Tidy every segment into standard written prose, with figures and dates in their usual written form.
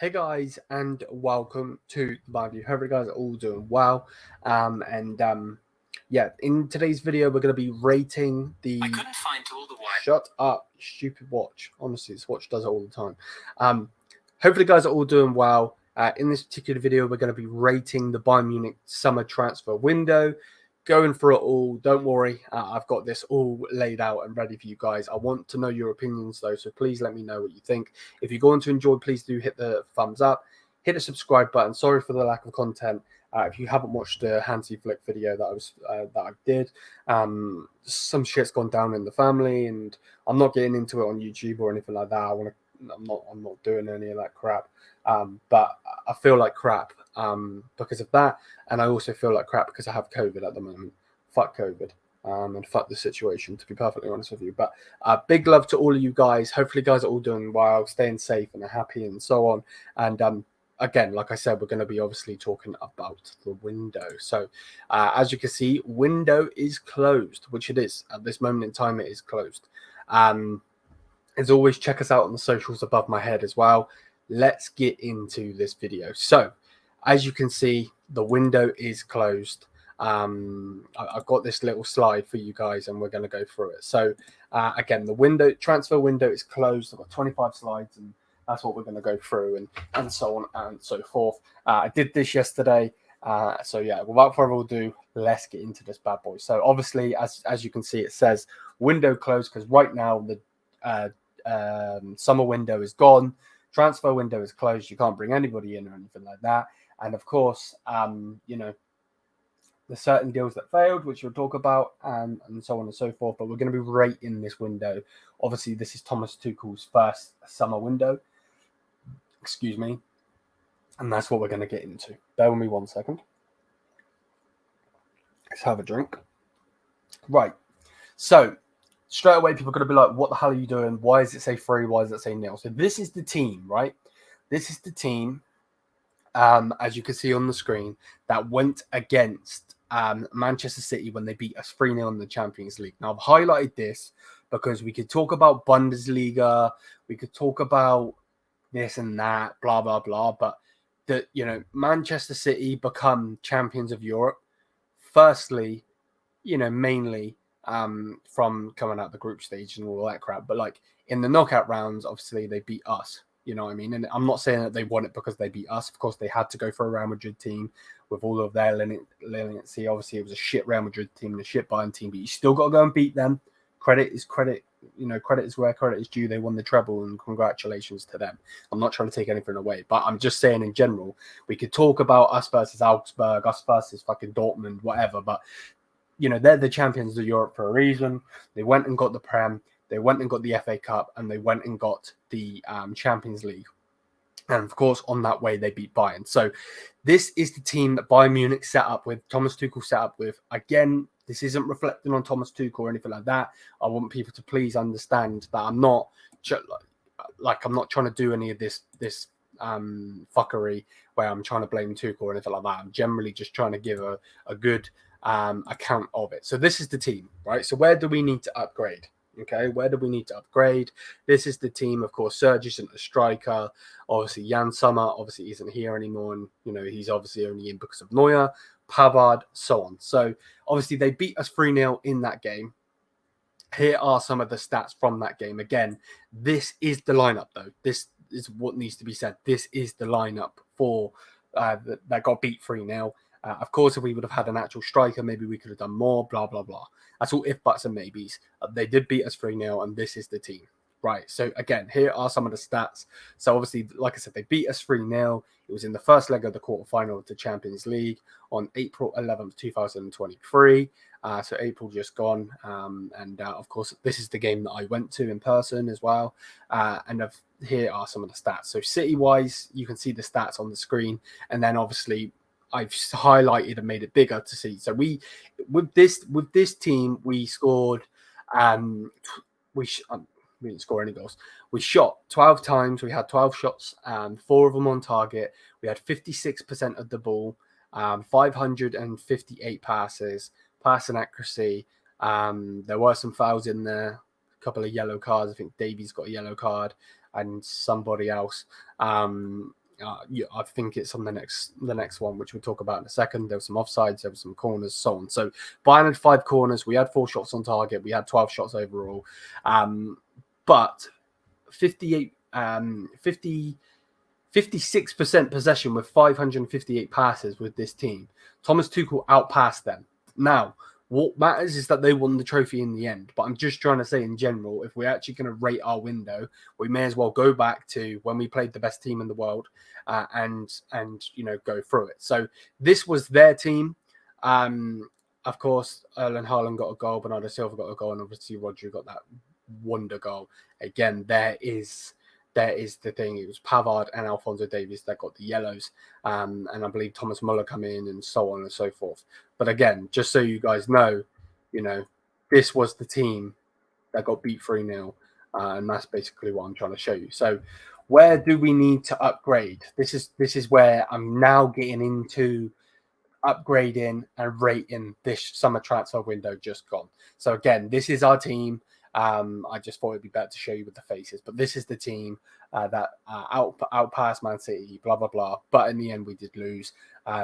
Hey guys, and welcome to the Bayern View. Hope you guys are all doing well. Yeah, in today's video, we're going to be rating the. I couldn't find all the wire. Shut up, stupid watch. Honestly, this watch does it all the time. Hopefully, you guys are all doing well. In this particular video, we're going to be rating the Bayern Munich summer transfer window. Going through it all. Don't worry, I've got this all laid out and ready for you guys. I want to know your opinions though, so please let me know what you think. If you're going to enjoy, please do hit the thumbs up, hit the subscribe button. Sorry for the lack of content. If you haven't watched the Hansi Flick video that I did, some shit's gone down in the family, and I'm not getting into it on YouTube or anything like that. I'm not doing any of that crap. But I feel like crap because of that, and I also feel like crap because I have COVID at the moment. Fuck COVID, and fuck the situation, to be perfectly honest with you. But big love to all of you guys. Hopefully, you guys are all doing well, staying safe and happy, and so on. And again, like I said, we're going to be obviously talking about the window. So as you can see, window is closed, which it is at this moment in time. It is closed. As always, check us out on the socials above my head as well. Let's get into this video. So as you can see, the window is closed. I've got this little slide for you guys and we're going to go through it. So again, the transfer window is closed. I've got 25 slides and that's what we're going to go through and so on and so forth. I did this yesterday. So yeah, without further ado, let's get into this bad boy. So obviously, as you can see, it says window closed because right now the summer window is gone. Transfer window is closed. You can't bring anybody in or anything like that. And of course, you know, there's certain deals that failed, which we'll talk about, and so on and so forth. But we're going to be rating this window. Obviously, this is Thomas Tuchel's first summer window. Excuse me. And that's what we're going to get into. Bear with me 1 second. Let's have a drink. Right. So, straight away, people are going to be like, what the hell are you doing? Why does it say 3? Why does it say 0? So this is the team, right? This is the team, as you can see on the screen, that went against Manchester City when they beat us 3-0 in the Champions League. Now, I've highlighted this because we could talk about Bundesliga, we could talk about this and that, blah, blah, blah. But, Manchester City become champions of Europe. Firstly, mainly from coming out the group stage and all that crap. But like in the knockout rounds, obviously they beat us. You know what I mean? And I'm not saying that they won it because they beat us. Of course, they had to go for a Real Madrid team with all of their leniency. Obviously, it was a shit Real Madrid team and a shit Bayern team, but you still got to go and beat them. Credit is credit. Credit is where credit is due. They won the treble, and congratulations to them. I'm not trying to take anything away, but I'm just saying in general, we could talk about us versus Augsburg, us versus fucking Dortmund, whatever, but they're the champions of Europe for a reason. They went and got the Prem, they went and got the FA Cup, and they went and got the Champions League. And of course, on that way, they beat Bayern. So this is the team that Bayern Munich set up with, Thomas Tuchel set up with. Again, this isn't reflecting on Thomas Tuchel or anything like that. I want people to please understand that I'm not I'm not trying to do any of this fuckery where I'm trying to blame Tuchel or anything like that. I'm generally just trying to give a good account of it. So this is the team, right? So where do we need to upgrade? Okay, where do we need to upgrade? This is the team. Of course, Serge isn't a striker. Obviously, Jan Sommer obviously isn't here anymore, and he's obviously only in because of Neuer, Pavard, so on. So obviously they beat us 3-0 in that game. Here are some of the stats from that game. Again, this is the lineup though. This is what needs to be said. This is the lineup for that got beat 3-0. Of course, if we would have had an actual striker, maybe we could have done more, blah, blah, blah. That's all if, buts, and maybes. They did beat us 3-0, and this is the team. Right, so again, here are some of the stats. So obviously, like I said, they beat us 3-0. It was in the first leg of the quarterfinal of the Champions League on April 11th, 2023. So April just gone. And of course, this is the game that I went to in person as well. Here are some of the stats. So city-wise, you can see the stats on the screen. And then obviously, I've highlighted and made it bigger to see. So with this team, we scored. We didn't score any goals. We shot 12 times. We had 12 shots, 4 of them on target. We had 56% of the ball, 558 passes, passing accuracy. There were some fouls in there, a couple of yellow cards. I think Davies got a yellow card and somebody else. Yeah, I think it's on the next one, which we'll talk about in a second. There were some offsides, there were some corners, so on. So Bayern had 5 corners. We had 4 shots on target. We had 12 shots overall. But 58, 56% possession with 558 passes with this team. Thomas Tuchel outpassed them. Now, what matters is that they won the trophy in the end. But I'm just trying to say in general, if we're actually going to rate our window, we may as well go back to when we played the best team in the world and go through it. So this was their team. Of course, Erling Haaland got a goal, Bernardo Silva got a goal, and obviously Rodri got that wonder goal. Again, there is the thing. It was Pavard and Alphonso Davies that got the yellows, and I believe Thomas Muller come in and so on and so forth. But again, just so you guys know, this was the team that got beat 3-0, and that's basically what I'm trying to show you. So where do we need to upgrade? This is where I'm now getting into upgrading and rating this summer transfer window just gone. So again, this is our team. I just thought it'd be better to show you with the faces, but this is the team that outpassed Man City, blah, blah, blah. But in the end, we did lose.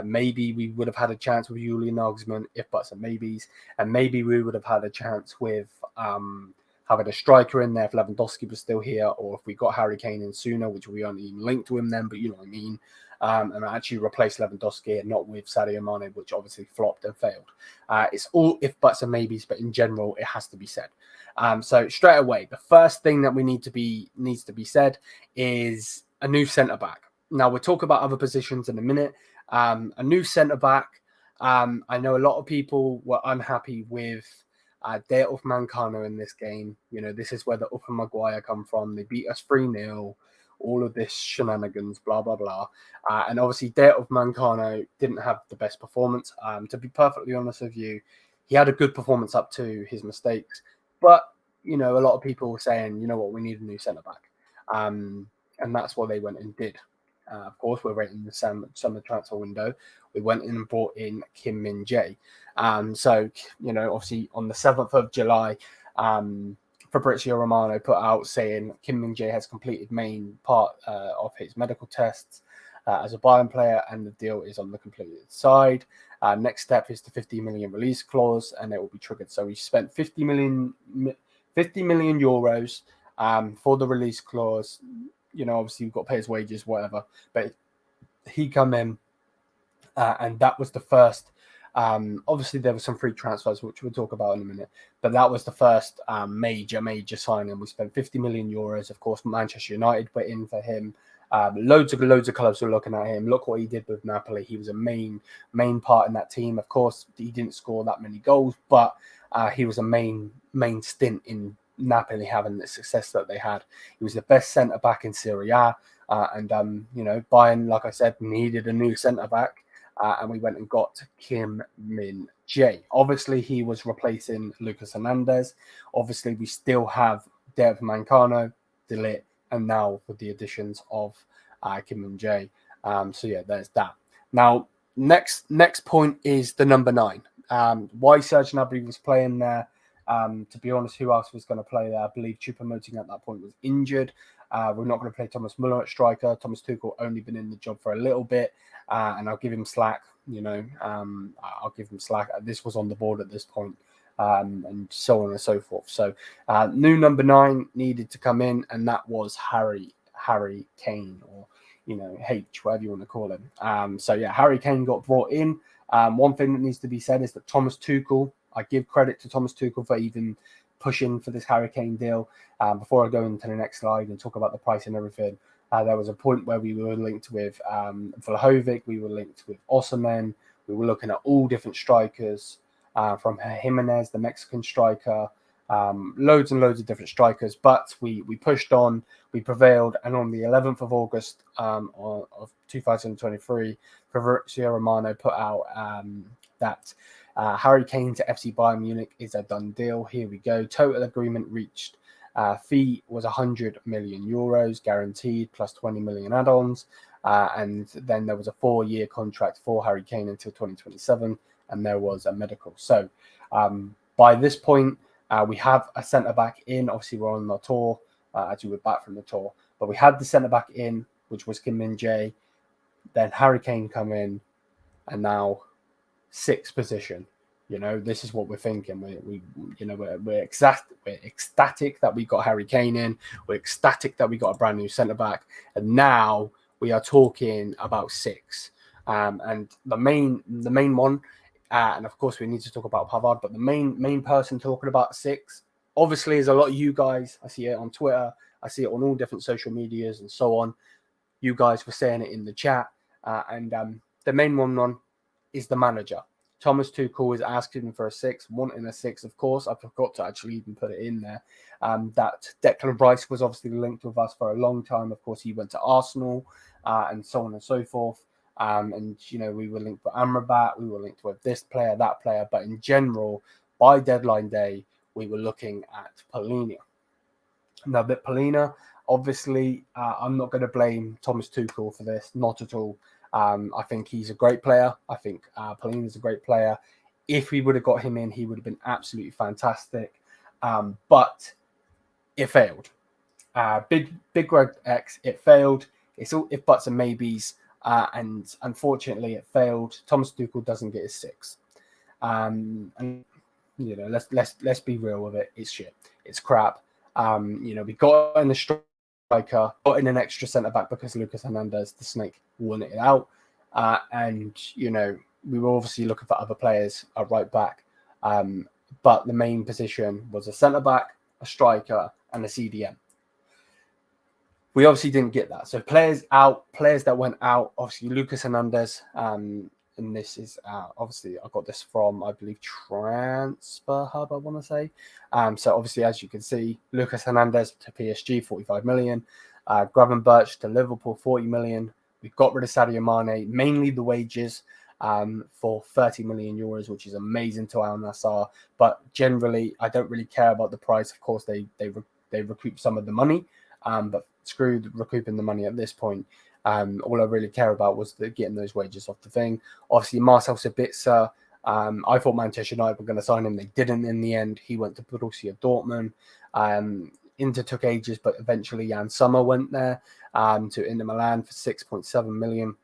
Maybe we would have had a chance with Julian Nagelsmann, if buts and maybes. And maybe we would have had a chance with having a striker in there if Lewandowski was still here, or if we got Harry Kane in sooner, which we aren't even linked to him then, but you know what I mean. And actually replace Lewandowski and not with Sadio Mané, which obviously flopped and failed. It's all if buts and maybes, but in general, it has to be said. So straight away, the first thing that needs to be said is a new centre back. Now we'll talk about other positions in a minute. A new centre back. I know a lot of people were unhappy with Dayot Mancano in this game. This is where the Upper Maguire come from. They beat us 3-0. All of this shenanigans, blah, blah, blah. And obviously, Dayot Mancano didn't have the best performance. To be perfectly honest with you, he had a good performance up to his mistakes. But, a lot of people were saying, you know what, we need a new centre-back. And that's what they went and did. Of course, we're rating the summer transfer window. We went in and brought in Kim Min-jae. So, obviously, on the 7th of July, Fabrizio Romano put out saying Kim Min-jae has completed main part of his medical tests as a Bayern player, and the deal is on the completed side. Next step is the 50 million release clause, and it will be triggered. So we spent 50 million euros for the release clause. Obviously you've got to pay his wages, whatever. But he come in, and that was the first. Obviously, there were some free transfers, which we'll talk about in a minute. But that was the first major signing. We spent 50 million euros. Of course, Manchester United were in for him. Loads of clubs were looking at him. Look what he did with Napoli. He was a main part in that team. Of course, he didn't score that many goals, but he was a main stint in Napoli having the success that they had. He was the best centre back in Serie A, and Bayern, like I said, needed a new centre back. And we went and got Kim Min-jae. Obviously, he was replacing Lucas Hernandez. Obviously, we still have Dayot Mancano, ligt, and now with the additions of Kim Min-jae. So yeah, there's that. Now, next point is the number 9. Why Serge Gnabry was playing there. To be honest, who else was going to play there? I believe Choupo-Moting at that point was injured. We're not going to play Thomas Muller at striker. Thomas Tuchel only been in the job for a little bit, and I'll give him slack. I'll give him slack. This was on the board at this point, and so on and so forth. So, new number 9 needed to come in, and that was Harry Kane, or H, whatever you want to call him. So yeah, Harry Kane got brought in. One thing that needs to be said is that Thomas Tuchel. I give credit to Thomas Tuchel for even pushing for this Harry Kane deal. Before I go into the next slide and talk about the price and everything, there was a point where we were linked with Vlahovic, we were linked with Osimhen, we were looking at all different strikers, from Jimenez, the Mexican striker, loads and loads of different strikers, but we pushed on, we prevailed, and on the 11th of August of 2023, Fabrizio Romano put out that Harry Kane to FC Bayern Munich is a done deal. Here we go. Total agreement reached. Fee was 100 million euros guaranteed, plus 20 million add-ons. And then there was a 4-year contract for Harry Kane until 2027, and there was a medical. So by this point, we have a centre-back in. Obviously, we're on the tour, as you were back from the tour. But we had the centre-back in, which was Kim Min-jae. Then Harry Kane come in, and now sixth position. This is what we're thinking. We're ecstatic that we got Harry Kane in. We're ecstatic that we got a brand new centre back, and now we are talking about six. And the main one, and of course we need to talk about Pavard, but the main person talking about six, obviously, is a lot of you guys. I see it on Twitter. I see it on all different social medias and so on. You guys were saying it in the chat, and the main one is the manager. Thomas Tuchel is asking for a six, wanting a six, of course. I forgot to actually even put it in there. That Declan Rice was obviously linked with us for a long time. Of course, he went to Arsenal and so on and so forth. And, we were linked with Amrabat. We were linked with this player, that player. But in general, by deadline day, we were looking at Polina. Now, that Polina, obviously, I'm not going to blame Thomas Tuchel for this. Not at all. I think he's a great player. I think Polina is a great player. If we would have got him in, he would have been absolutely fantastic. But it failed. Big red X, it failed. It's all if buts and maybes. And unfortunately, it failed. Thomas Tuchel doesn't get his six. And let's be real with it. It's shit. It's crap. We got in the striker, got in an extra centre back because Lucas Hernandez, the snake, won it out. And we were obviously looking for other players at right back. But the main position was a centre back, a striker, and a CDM. We obviously didn't get that. So players that went out, obviously Lucas Hernandez, and this is obviously I got this from, I believe, Transfer Hub, I want to say. So obviously, as you can see, Lucas Hernandez to PSG, 45 million. Gravenberch to Liverpool, 40 million. We got rid of Sadio Mané, mainly the wages, for 30 million euros, which is amazing to Al Nassr. But generally, I don't really care about the price. Of course, they recoup some of the money, but screw recouping the money at this point. All I really care about was getting those wages off the thing. Obviously, Marcel Sabitzer, I thought Manchester United were going to sign him. They didn't in the end. He went to Borussia Dortmund. Inter took ages, but eventually Jan Sommer went there to Inter Milan for 6.7 million.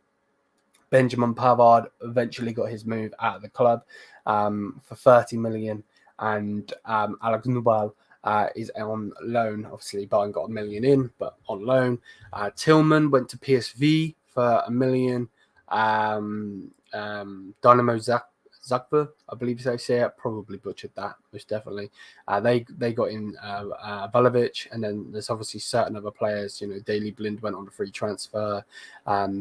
Benjamin Pavard eventually got his move out of the club for 30 million. And Alex Nubal is on loan. Obviously, Bayern got $1 million in, but on loan. Tillman went to PSV for $1 million. Dynamo Zagreb, I believe they say it. Probably butchered that, most definitely. They got in Valovic, and then there's obviously certain other players. Daley Blind went on a free transfer.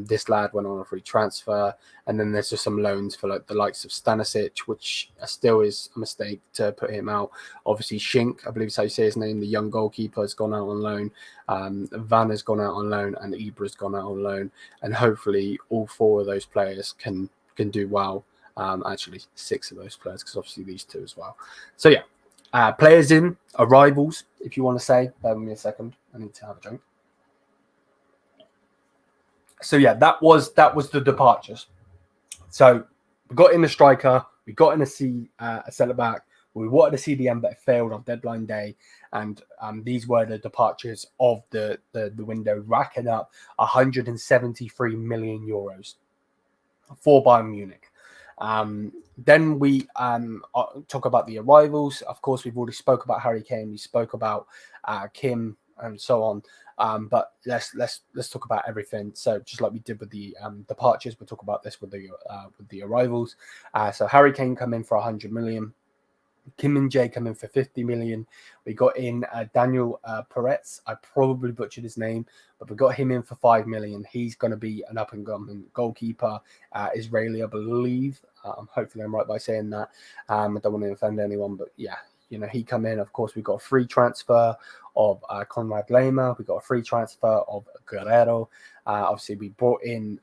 This lad went on a free transfer, and then there's just some loans for the likes of Stanisic, which still is a mistake to put him out. Obviously, Schink, I believe is how you say his name, the young goalkeeper, has gone out on loan. Van has gone out on loan, and Ibra's gone out on loan, and hopefully all four of those players can do well. Actually, 6 of those players, because obviously these 2 as well. So yeah, players in, arrivals, if you want to say. Bear with me a second. I need to have a drink. So yeah, that was the departures. So we got in a striker, we got in a centre back. We wanted a CDM, but it failed on deadline day. And these were the departures of the window, racking up 173 million euros for Bayern Munich. Then we talk about the arrivals. Of course, we've already spoke about Harry Kane. We spoke about Kim and so on. But let's talk about everything. So just like we did with the departures, we'll talk about this with the arrivals. So Harry Kane come in for 100 million. Kim and Jae come in for 50 million. We got in Daniel Peretz. I probably butchered his name, but we got him in for 5 million. He's going to be an up-and-coming goalkeeper, Israeli, I believe. Hopefully I'm right by saying that. I don't want to offend anyone, but yeah, he come in. Of course, we got a free transfer of Conrad Lema. We got a free transfer of Guerrero. Obviously, we brought in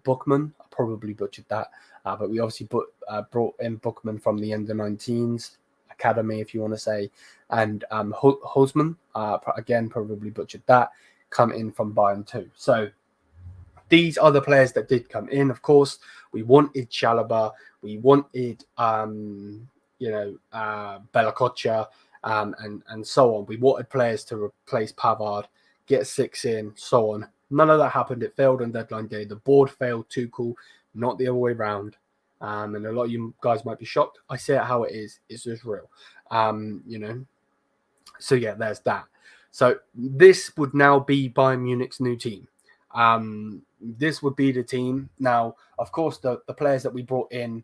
Bookman. I probably butchered that. But we obviously brought in Bookman from the under-19s academy, if you want to say. And Hosman, again, probably butchered that, come in from Bayern too. So these are the players that did come in, of course. We wanted Chalobah. We wanted, Bella Kocha, and so on. We wanted players to replace Pavard, get 6 in, so on. None of that happened. It failed on deadline day. The board failed Tuchel, not the other way around. And a lot of you guys might be shocked. I say it how it is. It's just real. So yeah, there's that. So this would now be Bayern Munich's new team. This would be the team. Now, of course, the players that we brought in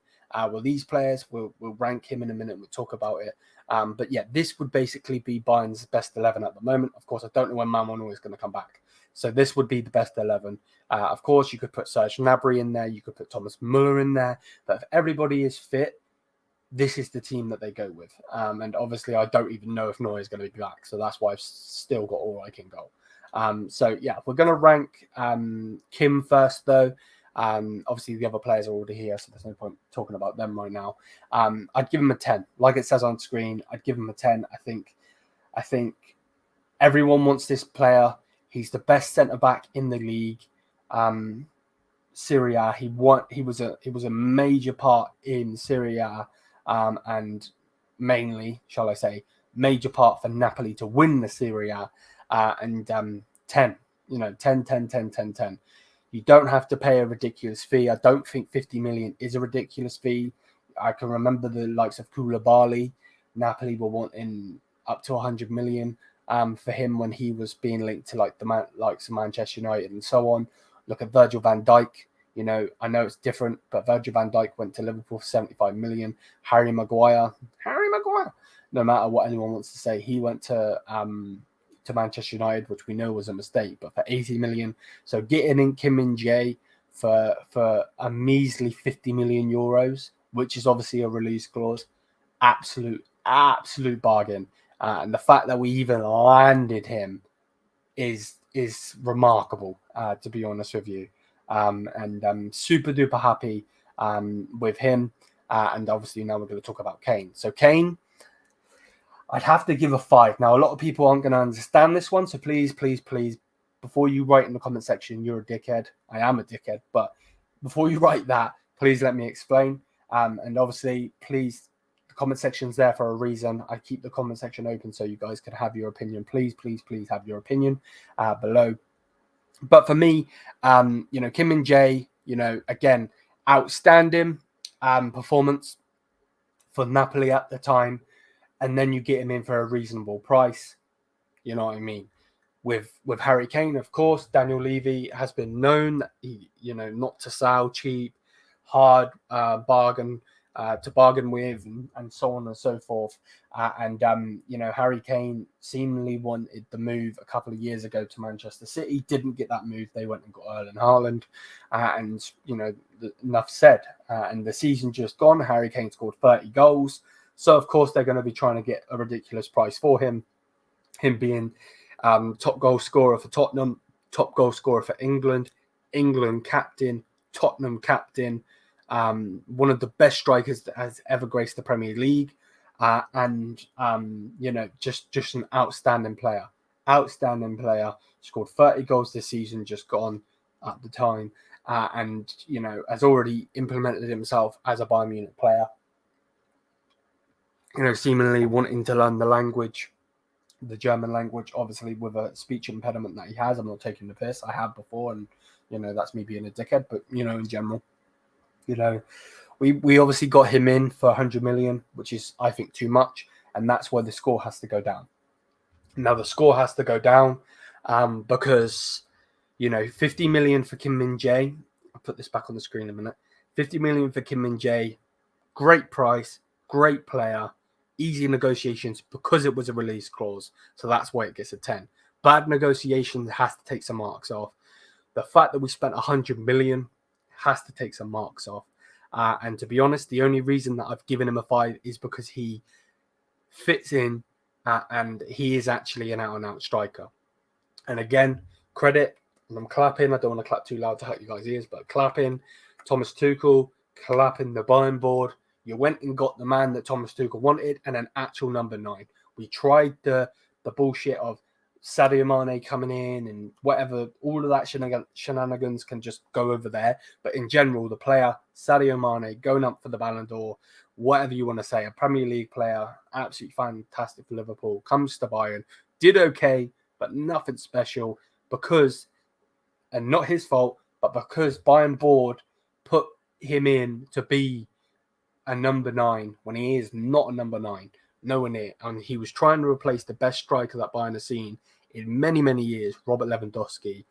were these players. We'll rank him in a minute. We'll talk about it. But yeah, this would basically be Bayern's best 11 at the moment. Of course, I don't know when Mamono is going to come back. So this would be the best 11. Of course, you could put Serge Gnabry in there. You could put Thomas Müller in there. But if everybody is fit, this is the team that they go with. And obviously, I don't even know if Neuer is going to be back. So that's why I've still got Ulreich in goal. So yeah, we're going to rank Kim first, though. Obviously, the other players are already here, so there's no point talking about them right now. I'd give him a 10. Like it says on screen, I'd give him a 10. I think everyone wants this player. He's the best centre-back in the league. Serie A, he was a major part in Serie A, and mainly, shall I say, major part for Napoli to win the Serie A. 10, 10. You don't have to pay a ridiculous fee. I don't think 50 million is a ridiculous fee. I can remember the likes of Koulibaly. Napoli were wanting up to 100 million for him when he was being linked to likes of Manchester United and so on. Look at Virgil van Dijk. I know it's different, but Virgil van Dijk went to Liverpool for 75 million. Harry Maguire. No matter what anyone wants to say, he went to Manchester United, which we know was a mistake, but for 80 million. So getting in Kim Min-jae for a measly 50 million euros, which is obviously a release clause, absolute bargain. And the fact that we even landed him is remarkable, to be honest with you. And I'm super duper happy with him. And obviously now we're going to talk about Kane. So Kane, I'd have to give a 5. Now, a lot of people aren't going to understand this one. So please, before you write in the comment section, you're a dickhead. I am a dickhead. But before you write that, please let me explain. And obviously, please, the comment section's there for a reason. I keep the comment section open so you guys can have your opinion. Please have your opinion below. But for me, Kim Min-jae, again, outstanding performance for Napoli at the time. And then you get him in for a reasonable price. You know what I mean? With Harry Kane, of course, Daniel Levy has been known, not to sell cheap, hard bargain to bargain with, and so on and so forth. Harry Kane seemingly wanted the move a couple of years ago to Manchester City, didn't get that move. They went and got Erling Haaland, enough said. And the season just gone, Harry Kane scored 30 goals. So, of course, they're going to be trying to get a ridiculous price for him. Him being top goal scorer for Tottenham, top goal scorer for England captain, Tottenham captain, one of the best strikers that has ever graced the Premier League, just an outstanding player. Scored 30 goals this season, just gone at the time, has already implemented himself as a Bayern Munich player. Seemingly wanting to learn the language, the German language, obviously with a speech impediment that he has. I'm not taking the piss. I have before, and, that's me being a dickhead. But, in general, we obviously got him in for 100 million, which is, I think, too much. And that's why the score has to go down. Now, the score has to go down because, 50 million for Kim Min-jae. I'll put this back on the screen in a minute. 50 million for Kim Min-jae. Great price, great player. Easy negotiations because it was a release clause. So that's why it gets a 10. Bad negotiations has to take some marks off. The fact that we spent 100 million has to take some marks off. And to be honest, the only reason that I've given him a 5 is because he fits in and he is actually an out-and-out striker. And again, credit, and I'm clapping. I don't want to clap too loud to hurt you guys' ears, but clapping Thomas Tuchel, clapping the Bayern board. You went and got the man that Thomas Tuchel wanted and an actual number 9. We tried the bullshit of Sadio Mané coming in and whatever. All of that shenanigans can just go over there. But in general, the player, Sadio Mané, going up for the Ballon d'Or, whatever you want to say, a Premier League player, absolutely fantastic for Liverpool, comes to Bayern, did okay, but nothing special because and not his fault, but because Bayern board put him in to be a number 9 when he is not a number 9, nowhere near. And he was trying to replace the best striker that Bayern has seen in many, many years, Robert Lewandowski.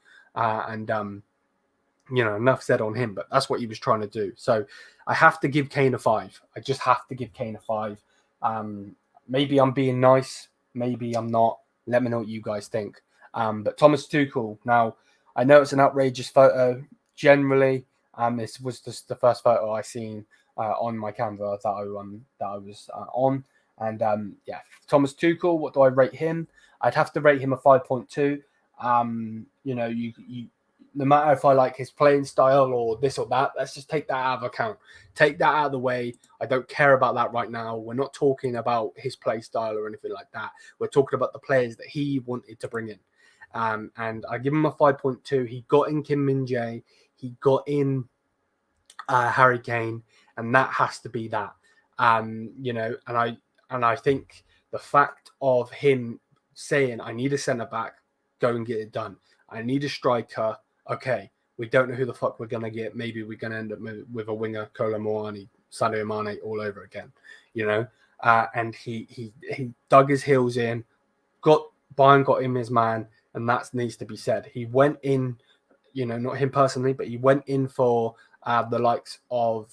Enough said on him, but that's what he was trying to do. So I have to give Kane a 5. I just have to give Kane a 5. Maybe I'm being nice. Maybe I'm not. Let me know what you guys think. But Thomas Tuchel, now, I know it's an outrageous photo. Generally, this was just the first photo I seen on my camera that I was on. And Thomas Tuchel, what do I rate him? I'd have to rate him a 5.2. No matter if I like his playing style or this or that, let's just take that out of account. Take that out of the way. I don't care about that right now. We're not talking about his play style or anything like that. We're talking about the players that he wanted to bring in. And I give him a 5.2. He got in Kim Min-jae. He got in Harry Kane. And that has to be that. And I think the fact of him saying, I need a centre-back, go and get it done. I need a striker. Okay, we don't know who the fuck we're going to get. Maybe we're going to end up with a winger, Kolo Muani, Sadio Mané all over again, and he dug his heels in, Bayern got him his man, and that needs to be said. He went in, not him personally, but he went in for the likes of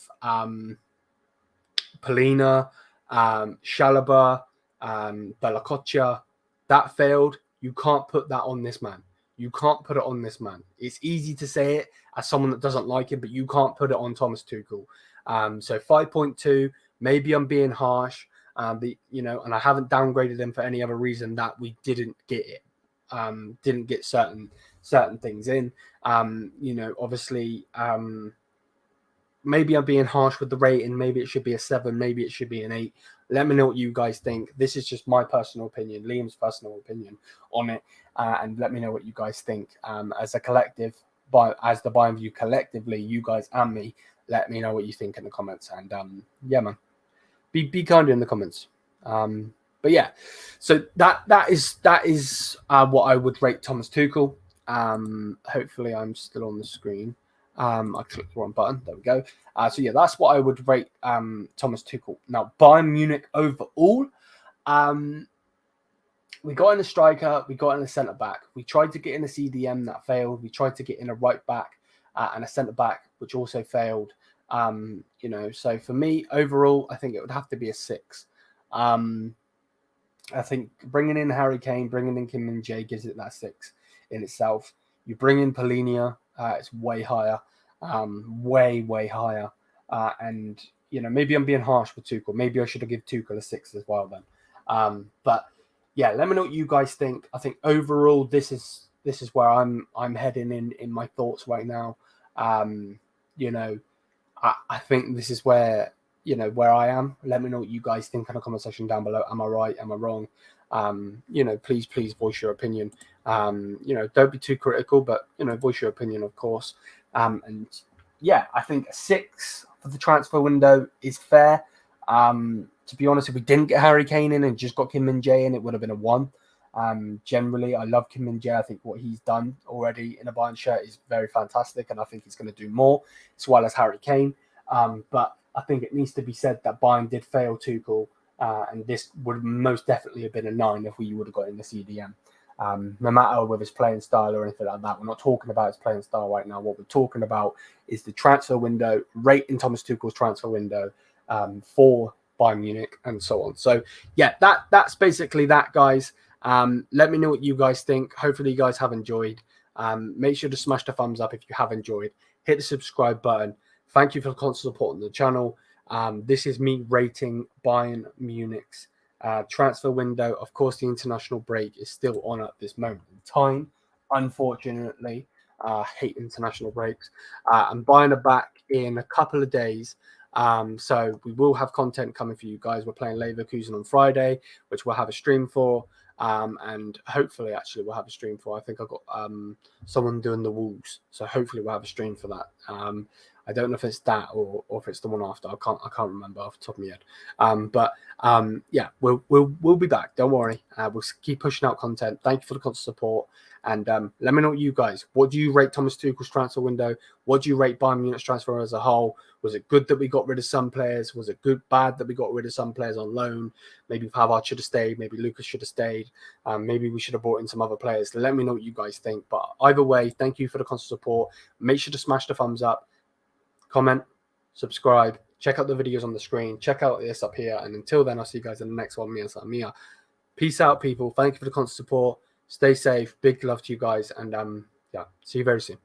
Polina, Shalaba, Bella. That failed. You can't put that on this man. You can't put it on this man. It's easy to say it as someone that doesn't like him, but you can't put it on Thomas Tuchel. So 5.2, maybe I'm being harsh, and I haven't downgraded him for any other reason that we didn't get it, didn't get certain things in. Obviously, maybe I'm being harsh with the rating. Maybe it should be a 7. Maybe it should be an 8. Let me know what you guys think. This is just my personal opinion, Liam's personal opinion on it. And let me know what you guys think as a collective, as the Bayern View collectively, you guys and me. Let me know what you think in the comments. And man, be kind in the comments. But yeah, so that is what I would rate Thomas Tuchel. Hopefully, I'm still on the screen. I clicked the wrong button. There we go. So yeah, that's what I would rate Thomas Tuchel. Now, Bayern Munich overall. We got in a striker, we got in a centre-back. We tried to get in a CDM, that failed. We tried to get in a right-back and a centre-back, which also failed. So for me, overall, I think it would have to be a 6. I think bringing in Harry Kane, bringing in Kim Min-jae gives it that 6 in itself. You bring in Polina, it's way higher, way higher. And, maybe I'm being harsh with Tuchel. Maybe I should have given Tuchel a 6 as well then. But yeah, let me know what you guys think. I think overall, this is where I'm heading in my thoughts right now. I think this is where I am. Let me know what you guys think in the comment section down below. Am I right? Am I wrong? Please voice your opinion. Don't be too critical, but voice your opinion, of course. And yeah, I think a 6 for the transfer window is fair. To be honest, if we didn't get Harry Kane in and just got Kim Min-jae in, it would have been a 1. Generally, I love Kim Min-jae. I think what he's done already in a Bayern shirt is very fantastic, and I think he's going to do more, as well as Harry Kane. But I think it needs to be said that Bayern did fail Tuchel, and this would most definitely have been a 9 if we would have got in the CDM. No matter with his playing style or anything like that. We're not talking about his playing style right now. What we're talking about is the transfer window, rating Thomas Tuchel's transfer window for Bayern Munich and so on. So yeah, that's basically that, guys. Let me know what you guys think. Hopefully you guys have enjoyed. Make sure to smash the thumbs up if you have enjoyed. Hit the subscribe button. Thank you for the constant support on the channel. This is me rating Bayern Munich's transfer window. Of course, the international break is still on at this moment in time. Unfortunately, hate international breaks. And Bayern are back in a couple of days. So we will have content coming for you guys. We're playing Leverkusen on Friday, which we'll have a stream for. And hopefully, actually, we'll have a stream for. I think I've got someone doing the Wolves, so hopefully we'll have a stream for that. I don't know if it's that or if it's the one after. I can't remember off the top of my head. Yeah, we'll be back. Don't worry. We'll keep pushing out content. Thank you for the constant support, And let me know what you guys, what do you rate Thomas Tuchel's transfer window? What do you rate Bayern Munich's transfer as a whole? Was it good that we got rid of some players? Was it bad that we got rid of some players on loan? Maybe Pavard should have stayed. Maybe Lucas should have stayed. Maybe we should have brought in some other players. Let me know what you guys think. But either way, thank you for the constant support. Make sure to smash the thumbs up, comment, subscribe, check out the videos on the screen, check out this up here. And until then, I'll see you guys in the next one. Mia. Peace out, people. Thank you for the constant support. Stay safe. Big love to you guys. And yeah, see you very soon.